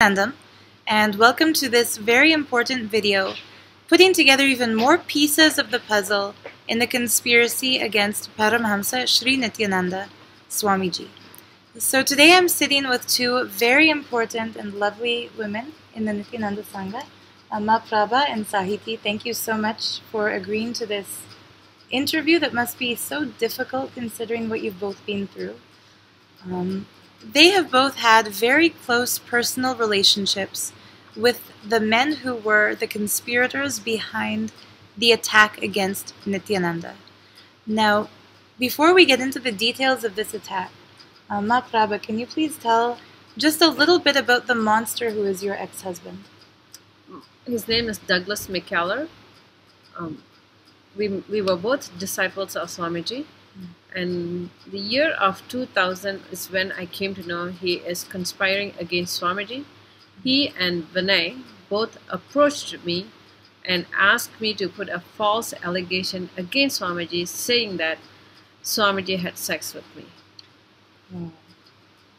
Nithyananda, and welcome to this very important video, putting together even more pieces of the puzzle in the conspiracy against Paramahamsa Nithyananda Swamiji. So today I'm sitting with two very important and lovely women in the Nithyananda Sangha, Prabha and Sahiti. Thank you so much for agreeing to this interview that must be so difficult considering what you've both been through. They have both had very close personal relationships with the men who were the conspirators behind the attack against Nithyananda. Now, before we get into the details of this attack, Prabha, can you please tell just a little bit about the monster who is your ex-husband? His name is Douglas McKellar. We were both disciples of Swamiji. And the year of 2000 is when I came to know he is conspiring against Swamiji. He and Vinay both approached me and asked me to put a false allegation against Swamiji, saying that Swamiji had sex with me.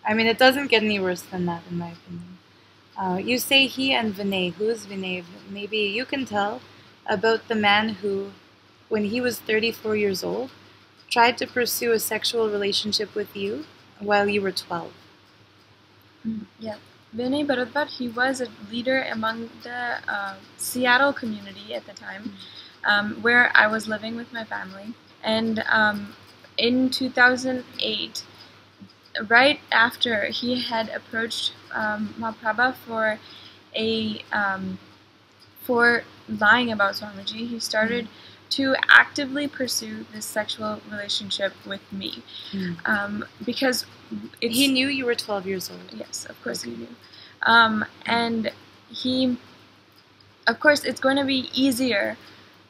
I mean, it doesn't get any worse than that, in my opinion. You say he and Vinay. Who is Vinay? Maybe you can tell about the man who, when he was 34 years old, tried to pursue a sexual relationship with you while you were 12. Yeah. Vinay Bharatbhat, he was a leader among the Seattle community at the time, where I was living with my family. And in 2008, right after he had approached Mahaprabha for lying about Swamiji, he started to actively pursue this sexual relationship with me, because he knew you were 12 years old. Yes, of course he knew. And he, of course, it's going to be easier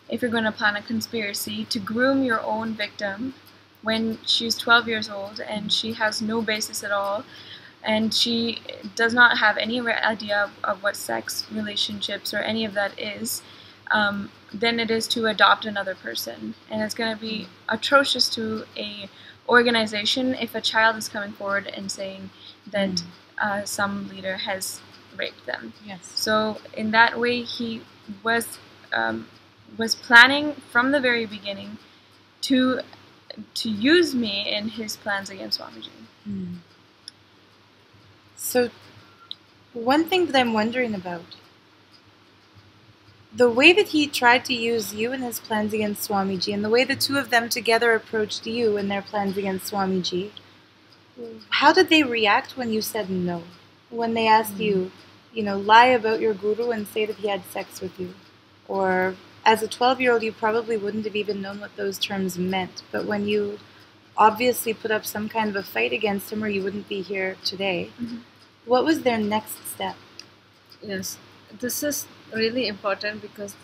if you're going to plan a conspiracy to groom your own victim when she's 12 years old and she has no basis at all, and she does not have any idea of what sex relationships or any of that is, than it is to adopt another person. And it's going to be atrocious to a organization if a child is coming forward and saying that some leader has raped them. Yes. So in that way, he was planning from the very beginning to use me in his plans against Swamiji. So one thing that I'm wondering about, the way that he tried to use you in his plans against Swamiji, and the way the two of them together approached you in their plans against Swamiji, how did they react when you said no? When they asked you, lie about your guru and say that he had sex with you? Or as a 12-year-old, you probably wouldn't have even known what those terms meant. But when you obviously put up some kind of a fight against him or you wouldn't be here today, what was their next step? Yes, this is really important because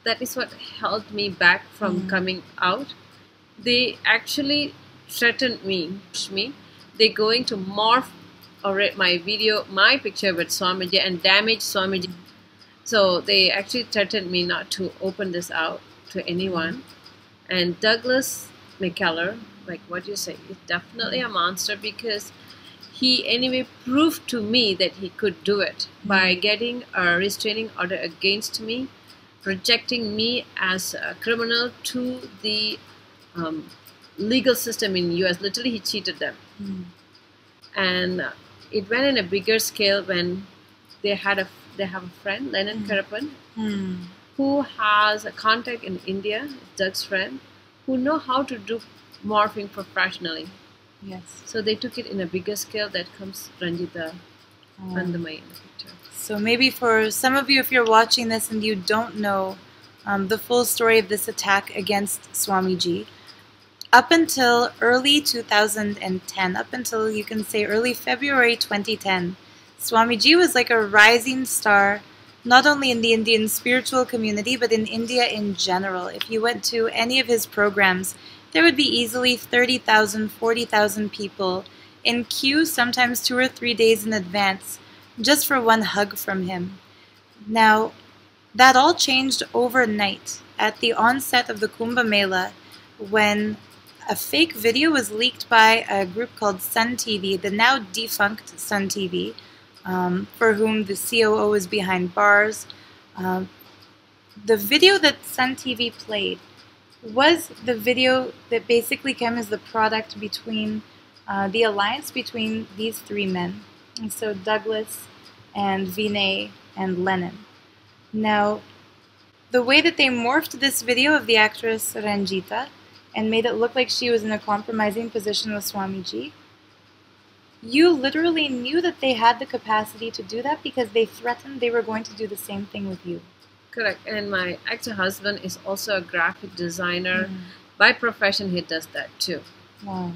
that is what held me back from coming out. They actually threatened me. They're going to morph or my picture with Swamiji and damage Swamiji. So they actually threatened me not to open this out to anyone. And Douglas McKellar, like what you say, is definitely a monster because he anyway proved to me that he could do it by getting a restraining order against me, projecting me as a criminal to the legal system in US. Literally, he cheated them. And it went in a bigger scale when they have a friend, Lennon Karapan, who has a contact in India, Doug's friend, who know how to do morphing professionally. Yes. So they took it in a bigger scale. That comes Ranjita Andamai in the picture. So maybe for some of you, if you're watching this and you don't know the full story of this attack against Swamiji, up until early 2010, up until you can say early February 2010, Swamiji was like a rising star, not only in the Indian spiritual community, but in India in general. If you went to any of his programs, there would be easily 30,000, 40,000 people in queue, sometimes 2 or 3 days in advance, just for one hug from him. Now, that all changed overnight at the onset of the Kumbh Mela, when a fake video was leaked by a group called Sun TV, the now defunct Sun TV, for whom the COO is behind bars. The video that Sun TV played was the video that basically came as the product between the alliance between these three men. And so Douglas and Vinay and Lennon. Now, the way that they morphed this video of the actress Ranjita and made it look like she was in a compromising position with Swamiji, you literally knew that they had the capacity to do that because they threatened they were going to do the same thing with you. Correct. And my ex-husband is also a graphic designer. By profession, he does that too. Wow.